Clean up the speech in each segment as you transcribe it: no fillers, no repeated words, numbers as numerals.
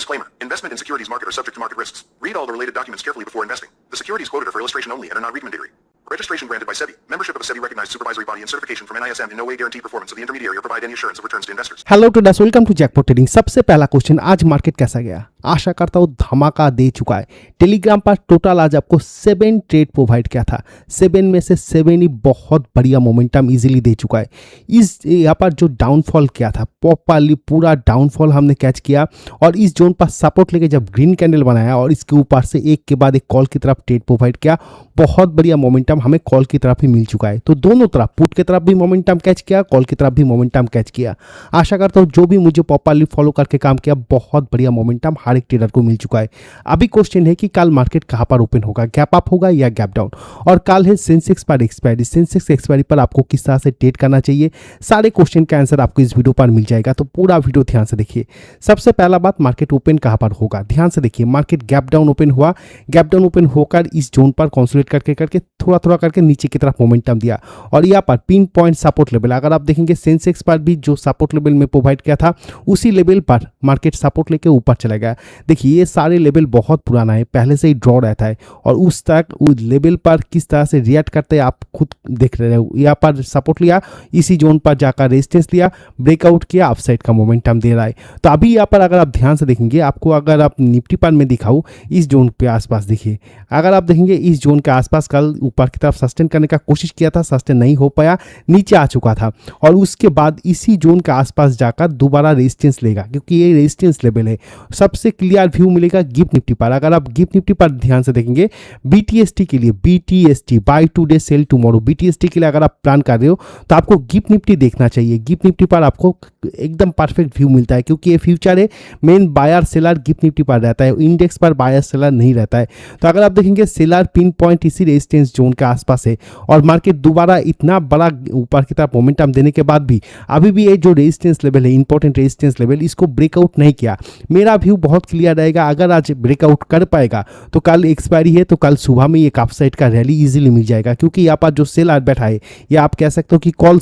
Disclaimer. Investment in securities market are subject to market risks. Read all the related documents carefully before investing. The securities quoted are for illustration only and are not recommendatory. Registration granted by SEBI. Membership of a SEBI recognized supervisory body and certification from NISM in no way guarantee performance of the intermediary or provide any assurance of returns to investors. Hello traders, welcome to Jackpot Trading. सबसे पहला question, आज market कैसा गया? आशा करता हूँ धमाका दे चुका है। टेलीग्राम पर टोटल आज आपको 7 ट्रेड प्रोवाइड किया था। 7 में से 7 ही बहुत बढ़िया मोमेंटम इजीली दे चुका है। इस यहाँ पर जो डाउनफॉल किया था, प्रॉपरली पूरा डाउनफॉल हमने कैच किया और इस जोन पर सपोर्ट लेके जब ग्रीन कैंडल बनाया और इसके ऊपर से एक के बाद एक कॉल की तरफ ट्रेड प्रोवाइड किया, बहुत बढ़िया मोमेंटम हमें कॉल की तरफ ही मिल चुका है। तो दोनों तरफ, पुट की तरफ भी मोमेंटम कैच किया, कॉल की तरफ भी मोमेंटम कैच किया। आशा करता हूँ जो भी मुझे प्रॉपरली फॉलो करके काम किया, बहुत बढ़िया मोमेंटम हर एक ट्रेडर को मिल चुका है। अभी क्वेश्चन है कि कल मार्केट कहाँ पर ओपन होगा, गैप अप होगा या गैप डाउन। और कल है सेंसेक्स पर एक्सपायरी। सेंसेक्स एक्सपायरी पर आपको किस तरह से ट्रेड करना चाहिए, सारे क्वेश्चन का आंसर आपको इस वीडियो पर मिल जाएगा। तो पूरा वीडियो ध्यान से देखिए। सबसे पहला बात, मार्केट ओपन कहाँ पर होगा, ध्यान से देखिए। मार्केट गैप डाउन ओपन हुआ, गैप डाउन ओपन होकर इस जोन पर कंसोलिडेट करके थोड़ा थोड़ा करके नीचे की तरफ मोमेंटम दिया और यहाँ पर पिन पॉइंट सपोर्ट लेवल, अगर आप देखेंगे सेंसेक्स पर भी जो सपोर्ट लेवल में प्रोवाइड किया था उसी लेवल पर मार्केट सपोर्ट लेके ऊपर चला गया। देखिए ये सारे लेवल बहुत पुराना है, पहले से ही ड्रॉ रहता है और उस तक उस लेवल पर किस तरह से रिएक्ट करते हैं आप खुद देख रहे हो। यहाँ पर सपोर्ट लिया, इसी जोन पर जाकर रेजिस्टेंस लिया, ब्रेकआउट किया, अपसाइड का मोमेंटम दे रहा है। तो अभी यहाँ पर अगर आप ध्यान से देखेंगे, आपको अगर आप निफ्टी पर में दिखाऊं, इस जोन के आसपास देखिए, अगर आप देखेंगे इस जोन के आसपास कल ऊपर की तरफ सस्टेन करने का कोशिश किया था, सस्टेन नहीं हो पाया, नीचे आ चुका था और उसके बाद इसी जोन के आसपास जाकर दोबारा रेजिस्टेंस लेगा, क्योंकि ये रेजिस्टेंस लेवल है। सबसे क्लियर व्यू मिलेगा गिफ्ट निफ्टी पर। अगर आप गिफ्ट निफ्टी पर ध्यान से देखेंगे, बीटीएसटी के लिए, BTST buy today sell tomorrow, BTST के लिए अगर आप प्लान कर रहे हो तो आपको गिफ्ट निफ्टी देखना चाहिए। गिफ्ट निफ्टी पर आपको एकदम परफेक्ट व्यू मिलता है, क्योंकि ये फ्यूचर है, main buyer seller GIFT Nifty पर रहता है, इंडेक्स पर बायर सेलर नहीं रहता है। तो अगर आप देखेंगे सेलर पिन पॉइंट इसी रेजिस्टेंस जोन के आसपास है और मार्केट दोबारा इतना बड़ा ऊपर की तरफ मोमेंटम देने के बाद भी अभी भी ये जो रेजिस्टेंस लेवल है, इंपॉर्टेंट रेजिस्टेंस लेवल, इसको ब्रेकआउट नहीं किया। मेरा व्यू बहुत क्लियर रहेगा, अगर आज ब्रेकआउट कर पाएगा तो कल एक्सपायरी है, तो कल सुबह में एक अपसाइड का रैली इजीली मिल जाएगा। क्योंकि यहाँ पर जो सेलर बैठा है, या आप कह सकते हो कि कॉल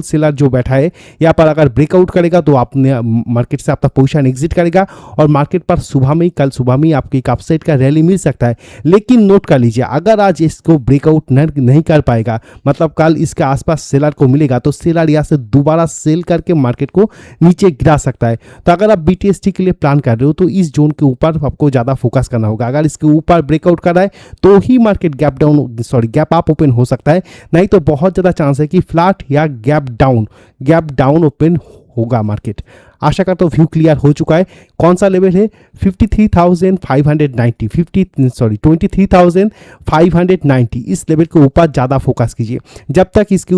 सेलर जो बैठा है, यहाँ पर अगर ब्रेकआउट करेगा तो आपने मार्केट से अपना पोजीशन एग्जिट करेगा और मार्केट पर सुबह में ही, कल सुबह में ही आपको एक अपसाइड का रैली मिल सकता है। लेकिन नोट कर लीजिए, अगर आज इसको ब्रेकआउट नहीं कर पाएगा, मतलब कल इसके आसपास सेलर को मिलेगा, तो सेलर यहाँ से दोबारा सेल करके मार्केट को नीचे गिरा सकता है। तो अगर आप बीटीएसटी के लिए प्लान कर रहे हो तो इस जोन के ऊपर आपको ज़्यादा फोकस करना होगा। अगर इसके ऊपर ब्रेकआउट कर रहा है तो ही मार्केट गैप अप ओपन हो सकता है, नहीं तो बहुत ज़्यादा चांस है कि फ्लैट या गैप डाउन ओपन होगा मार्केट। आशा करता हूँ व्यू क्लियर हो चुका है। कौन सा लेवल है? 23,590, इस लेवल के ऊपर ज़्यादा फोकस कीजिए। जब तक इसके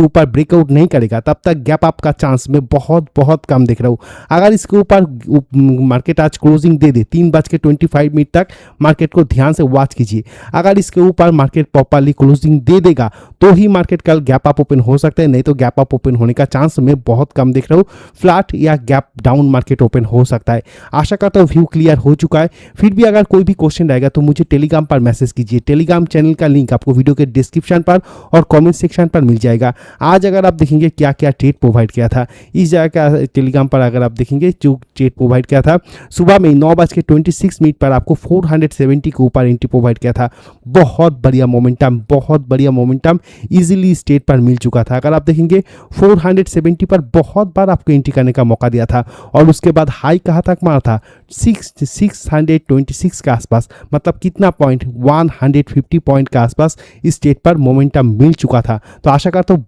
ऊपर ब्रेकआउट नहीं करेगा तब तक गैप अप का चांस मैं बहुत कम देख रहा हूँ। अगर इसके ऊपर मार्केट आज क्लोजिंग दे दे 3:25 तक, मार्केट को ध्यान से वॉच कीजिए। अगर इसके ऊपर मार्केट प्रॉपरली क्लोजिंग दे देगा तो ही मार्केट कल गैप अप ओपन हो सकता है, नहीं तो गैप अप ओपन होने का चांस मैं बहुत कम देख रहा हूँ। फ्लैट या गैप डाउन मार्केट ओपन हो सकता है। आशा करता हूँ व्यू क्लियर हो चुका है। फिर भी अगर कोई भी क्वेश्चन रहेगा तो मुझे टेलीग्राम पर मैसेज कीजिए। टेलीग्राम चैनल का लिंक आपको वीडियो के डिस्क्रिप्शन पर और कमेंट सेक्शन पर मिल जाएगा। आज अगर आप देखेंगे क्या क्या ट्रेड प्रोवाइड किया था इस जगह का टेलीग्राम पर, अगर आप देखेंगे जो ट्रेड प्रोवाइड किया था सुबह में 9:26 पर आपको 470 के ऊपर एंट्री प्रोवाइड किया था। बहुत बढ़िया मोमेंटम इजीली इस ट्रेड पर मिल चुका था। अगर आप देखेंगे 470 पर बहुत बार आपको एंट्री करने का मौका दिया था और उसके बाद हाई कहाँ तक मारा था? 626 के आसपास, मतलब कितना पॉइंट? 150 पॉइंट के आसपास इस स्टेट पर मोमेंटम मिल चुका था। तो आशा करता हूँ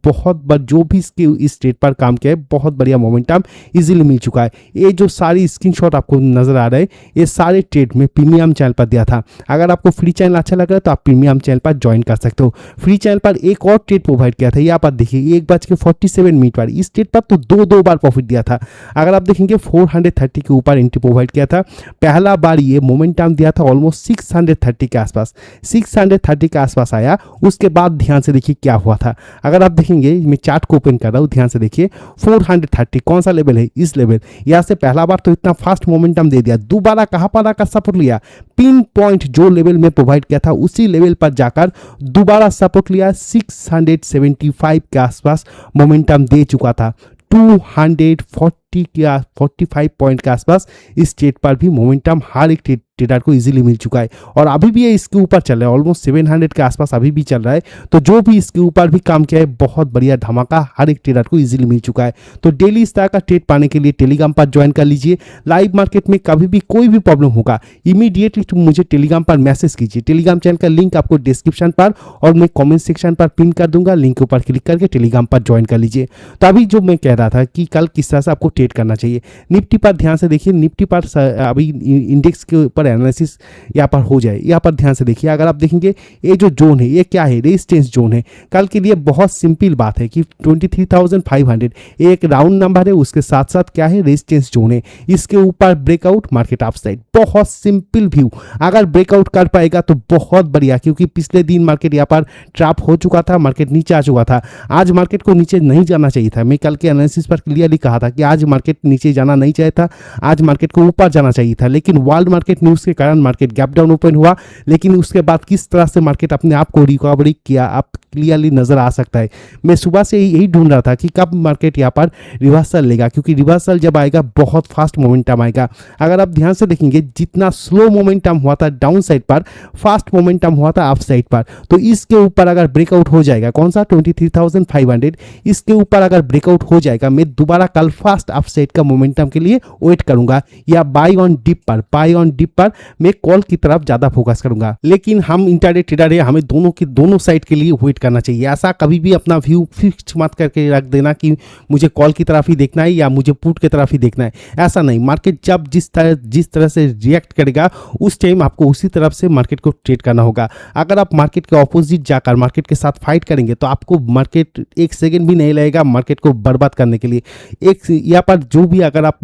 जो भी इस स्टेट पर काम किया है, बहुत बढ़िया मोमेंटम इजीली मिल चुका है। ये जो सारी स्क्रीनशॉट आपको नजर आ रहा है, ये सारे ट्रेड में प्रीमियम चैनल पर दिया था। अगर आपको फ्री चैनल अच्छा लग रहा है तो आप प्रीमियम चैनल पर ज्वाइन कर सकते हो। फ्री चैनल पर एक और ट्रेड प्रोवाइड किया था, यहाँ पर देखिए 1:47 पर, इस ट्रेड पर तो दो बार प्रॉफिट दिया था। अगर आप देखेंगे 430 के ऊपर एंट्री प्रोवाइड किया था। पहला बार ये मोमेंटम दिया था ऑलमोस्ट 630 के आसपास, 630 के आसपास आया। उसके बाद ध्यान से देखिए क्या हुआ था। अगर आप देखेंगे, मैं चार्ट को ओपन कर रहा हूँ, ध्यान से देखिए 430 कौन सा लेवल है? इस लेवल। यहाँ से पहला बार तो इतना फास्ट मोमेंटम दे दिया, दोबारा कहाँ पर आकर सपोर्ट लिया? पिन पॉइंट जो लेवल में प्रोवाइड किया था उसी लेवल पर जाकर दोबारा सपोर्ट लिया। 675 के आसपास मोमेंटम दे चुका था। 240 40 या 45 पॉइंट के आसपास इस ट्रेड पर भी मोमेंटम हर एक ट्रेडर को इजीली मिल चुका है और अभी भी ये इसके ऊपर चल रहा है, ऑलमोस्ट 700 के आसपास अभी भी चल रहा है। तो जो भी इसके ऊपर भी काम किया है, बहुत बढ़िया धमाका हर एक ट्रेडर को इजीली मिल चुका है। तो डेली इस तरह का ट्रेड पाने के लिए टेलीग्राम पर ज्वाइन कर लीजिए। लाइव मार्केट में कभी भी कोई भी प्रॉब्लम होगा, इमीडिएटली मुझे टेलीग्राम पर मैसेज कीजिए। टेलीग्राम चैनल का लिंक आपको डिस्क्रिप्शन पर और मैं कमेंट सेक्शन पर पिन कर दूंगा, लिंक के ऊपर क्लिक करके टेलीग्राम पर ज्वाइन कर लीजिए। तो अभी जो मैं कह रहा था कि कल किस तरह से आपको ट्रेड करना चाहिए, निफ्टी पर ध्यान से देखिए। निफ्टी पर अभी इंडेक्स के ऊपर एनालिसिस यहाँ पर हो जाए, यहाँ पर ध्यान से देखिए। अगर आप देखेंगे ये जो जोन है ये क्या है, रेजिस्टेंस जोन है। कल के लिए बहुत सिंपल बात है कि 23,500 एक राउंड नंबर है, उसके साथ साथ क्या है, रेजिस्टेंस जोन है। इसके ऊपर ब्रेकआउट, मार्केट अपसाइड, बहुत सिंपल व्यू। अगर ब्रेकआउट कर पाएगा तो बहुत बढ़िया, क्योंकि पिछले दिन मार्केट यहाँ पर ट्रैप हो चुका था, मार्केट नीचे आ चुका था। आज मार्केट को नीचे नहीं जाना चाहिए था। मैं कल के एनालिसिस पर क्लियरली कहा था कि आज मार्केट नीचे जाना नहीं चाहिए था, आज मार्केट को ऊपर जाना चाहिए था। लेकिन वर्ल्ड मार्केट न्यूज़ के कारण मार्केट गैप डाउन ओपन हुआ, लेकिन उसके बाद किस तरह से मार्केट अपने आप को रिकवरी किया आप क्लियरली नजर आ सकता है। मैं सुबह से यही ढूंढ रहा था कि कब मार्केट यहाँ पर रिवर्सल लेगा, क्योंकि रिवर्सल जब आएगा बहुत फास्ट मोमेंटम आएगा। अगर आप ध्यान से देखेंगे, जितना स्लो मोमेंटम हुआ था डाउन साइड पर, फास्ट मोमेंटम हुआ था अप साइड पर। तो इसके ऊपर अगर ब्रेकआउट हो जाएगा, कौन सा 23,500, इसके ऊपर अगर ब्रेकआउट हो जाएगा, मैं दोबारा कल फास्ट अप साइड का मोमेंटम के लिए वेट करूंगा, या बाय ऑन डिप पर मैं कॉल की तरफ ज्यादा फोकस करूंगा। लेकिन हम इंट्राडे ट्रेडर है, हमें दोनों साइड के लिए वेट करना चाहिए। ऐसा कभी भी अपना व्यू फिक्स मत करके रख देना कि मुझे कॉल की तरफ ही देखना है या मुझे पुट की तरफ ही देखना है, ऐसा नहीं। मार्केट जब जिस तरह से रिएक्ट करेगा उस टाइम आपको उसी तरफ से मार्केट को ट्रेड करना होगा। अगर आप मार्केट के ऑपोजिट जाकर मार्केट के साथ फाइट करेंगे तो आपको मार्केट एक सेकंड भी नहीं लगेगा मार्केट को बर्बाद करने के लिए। एक यहाँ पर जो भी अगर आप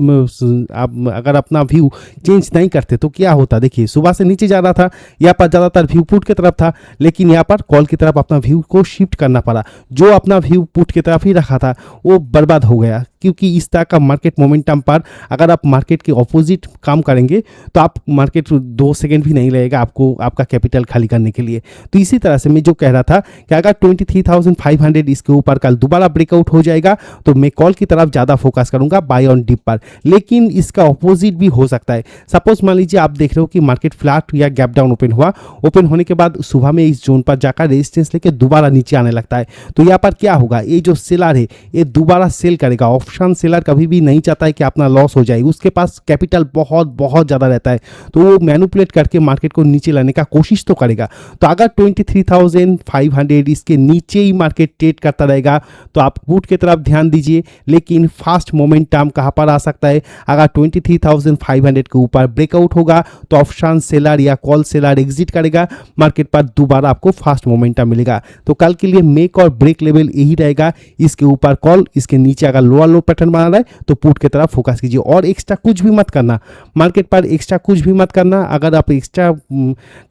अगर अपना व्यू चेंज नहीं करते तो क्या होता, देखिए सुबह से नीचे जा रहा था, यहाँ पर ज़्यादातर व्यू पुट की तरफ था, लेकिन यहाँ पर कॉल की तरफ अपना व्यू को शिफ्ट करना पड़ा। जो अपना व्यू पुट की तरफ ही रखा था वो बर्बाद हो गया, क्योंकि इस तरह का मार्केट मोमेंटम पर अगर आप मार्केट के ऑपोजिट काम करेंगे तो आप मार्केट 2 सेकंड भी नहीं लगेगा आपको आपका कैपिटल खाली करने के लिए। तो इसी तरह से मैं जो कह रहा था कि अगर 23,500 इसके ऊपर कल दोबारा ब्रेकआउट हो जाएगा तो मैं कॉल की तरफ ज़्यादा फोकस करूंगा, बाय ऑन डिप पर। लेकिन इसका ऑपोजिट भी हो सकता है। सपोज मान लीजिए आप देख रहे हो कि मार्केट फ्लैट या गैप डाउन ओपन हुआ, ओपन होने के बाद सुबह में इस जोन पर जाकर रेजिस्टेंस लेके दोबारा नीचे आने लगता है, तो यहाँ पर क्या होगा, ये जो सेलर है ये दोबारा सेल करेगा। ऑप्शन सेलर कभी भी नहीं चाहता है कि अपना लॉस हो जाए, उसके पास कैपिटल बहुत ज़्यादा रहता है, तो वो मैनिपुलेट करके मार्केट को नीचे लाने का कोशिश तो करेगा। तो अगर 23,500 इसके नीचे ही मार्केट ट्रेड करता रहेगा तो आप पुट की तरफ ध्यान दीजिए। लेकिन फास्ट मोमेंटम कहाँ पर आ सकता है, अगर 23,500 के ऊपर ब्रेकआउट होगा तो ऑप्शन सेलर या कॉल सेलर एग्जिट करेगा, मार्केट पर दोबारा आपको फास्ट मोमेंटम मिलेगा। तो कल के लिए मेक और ब्रेक लेवल यही रहेगा, इसके ऊपर कॉल, इसके नीचे अगर लोअर लो पैटर्न बना रहा है तो पुट की तरफ फोकस कीजिए। और एक्स्ट्रा कुछ भी मत करना, मार्केट पर एक्स्ट्रा कुछ भी मत करना। अगर आप एक्स्ट्रा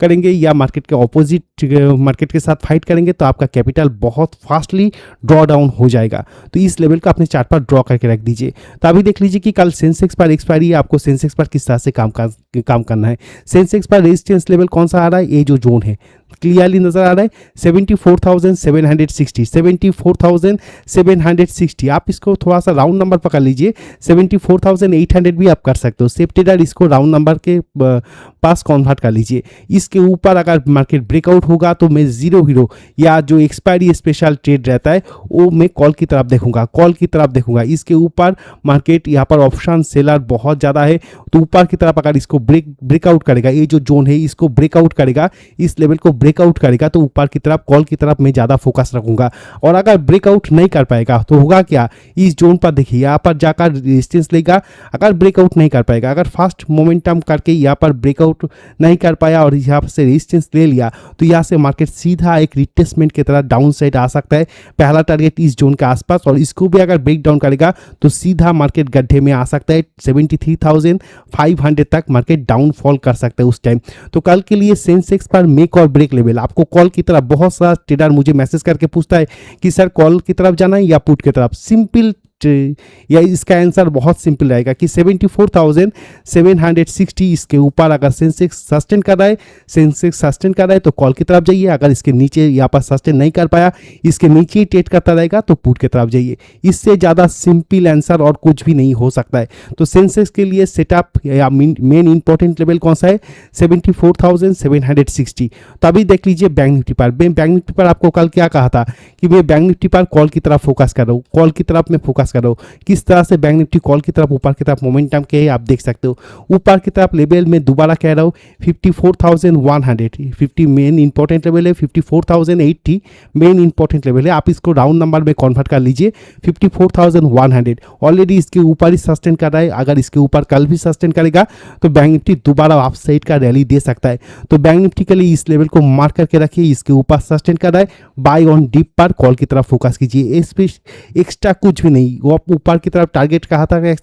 करेंगे या मार्केट के ऑपोजिट मार्केट के साथ फाइट करेंगे तो आपका कैपिटल बहुत फास्टली ड्रॉ डाउन हो जाएगा। तो इस लेवल को अपने चार्ट पर ड्रॉ करके रख दीजिए। तो अभी देख लीजिए कि कल सेंसेक्स पर एक्सपायरी है, आपको सेंसेक्स पर किस तरह से काम करना है। सेंसेक्स पर रेजिस्टेंस लेवल कौन सा आ रहा है, ये जो जोन है क्लियरली नजर आ रहा है 74,760, 74,760। आप इसको थोड़ा सा राउंड नंबर पकड़ लीजिए, 74,800 भी आप कर सकते हो। सेफ्टीडर इसको राउंड नंबर के पास कन्वर्ट कर लीजिए। इसके ऊपर अगर मार्केट ब्रेकआउट होगा तो मैं जीरो हीरो या जो एक्सपायरी स्पेशल ट्रेड रहता है वो मैं कॉल की तरफ देखूंगा, इसके ऊपर मार्केट यहाँ पर ऑप्शन सेलर बहुत ज़्यादा है, तो ऊपर की तरफ अगर इसको ब्रेकआउट करेगा, ये जो जोन है इसको ब्रेकआउट करेगा, इस लेवल को ब्रेकआउट करेगा तो ऊपर की तरफ कॉल की तरफ मैं ज़्यादा फोकस रखूंगा। और अगर ब्रेकआउट नहीं कर पाएगा तो होगा क्या, इस जोन पर देखिए यहाँ पर जाकर रेजिस्टेंस लेगा। अगर ब्रेकआउट नहीं कर पाएगा, अगर फास्ट मोमेंटम करके यहाँ पर ब्रेकआउट नहीं कर पाया और यहाँ से रेजिस्टेंस ले लिया तो यहाँ से मार्केट सीधा एक रिट्रेसमेंट की तरह डाउन साइड आ सकता है। पहला टारगेट इस जोन के आसपास, और इसको भी अगर ब्रेक डाउन करेगा तो सीधा मार्केट गड्ढे में आ सकता है। 73,500 तक मार्केट डाउनफॉल कर सकता है उस टाइम। तो कल के लिए सेंसेक्स पर मेक और ब्रेक लेवल आपको कॉल की तरफ, बहुत सारा ट्रेडर मुझे मैसेज करके पूछता है कि सर कॉल की तरफ जाना है या पुट की तरफ। सिंपल या इसका आंसर बहुत सिंपल रहेगा कि 74,760 इसके ऊपर अगर सेंसेक्स सस्टेन कर रहा है, तो कॉल की तरफ जाइए। अगर इसके नीचे यहाँ पर सस्टेन नहीं कर पाया, इसके नीचे ही ट्रेड करता रहेगा तो पुट की तरफ जाइए। इससे ज़्यादा सिंपल आंसर और कुछ भी नहीं हो सकता है। तो सेंसेक्स के लिए सेटअप या मेन इंपॉर्टेंट लेवल कौन सा है? 74,760। तो अभी देख लीजिए बैंक निफ्टी पर। बैंक निफ्टी पर आपको कल क्या कहा था कि मैं बैंक निफ्टी पर कॉल की तरफ फोकस कर रहा हूँ, कॉल की तरफ मैं फोकस कर रहा हूँ। किस तरह से बैंक निफ्टी कॉल की तरफ ऊपर की तरफ मोमेंटम के आप देख सकते हो। ऊपर की तरफ लेवल में दोबारा कह रहा हूँ 54,100, 50 मेन इंपॉर्टेंट लेवल है, 54,080 मेन इंपॉर्टेंट लेवल है। आप इसको राउंड नंबर में कन्वर्ट कर लीजिए, 54,100 ऑलरेडी इसके ऊपर ही सस्टेन कर रहा है। अगर इसके ऊपर कल भी सस्टेन करेगा तो बैंक निफ्टी दोबारा अप साइड का रैली दे सकता है। तो बैंक निफ्टी के लिए इस लेवल को मार्क करके रखिए, इसके ऊपर सस्टेन कर रहा है, बाय ऑन डिप पर कॉल की तरफ फोकस कीजिए। इस पे एक्स्ट्रा कुछ भी नहीं। वो ऊपर की तरफ टारगेट कहा था रह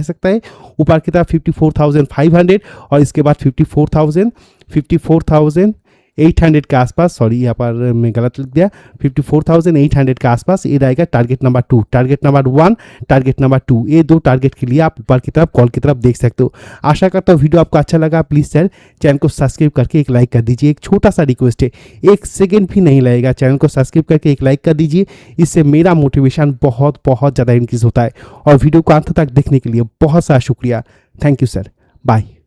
सकता है, ऊपर की तरफ 54,500 और इसके बाद 54,800 के आसपास, सॉरी यहाँ पर मैं गलत लिख दिया, 54,800 के आसपास ये रहेगा target number 2, target number 1, target number 2। ये दो टारगेट के लिए आप ऊपर की तरफ कॉल की तरफ देख सकते हो। आशा करता हूँ वीडियो आपको अच्छा लगा। प्लीज़ सर चैनल को सब्सक्राइब करके एक लाइक कर दीजिए। एक छोटा सा रिक्वेस्ट है, 1 सेकेंड भी नहीं लगेगा, चैनल को सब्सक्राइब करके एक लाइक कर दीजिए। इससे मेरा मोटिवेशन बहुत ज़्यादा इंक्रीज होता है। और वीडियो को अंत तक देखने के लिए बहुत सारा शुक्रिया। Thank you sir, bye.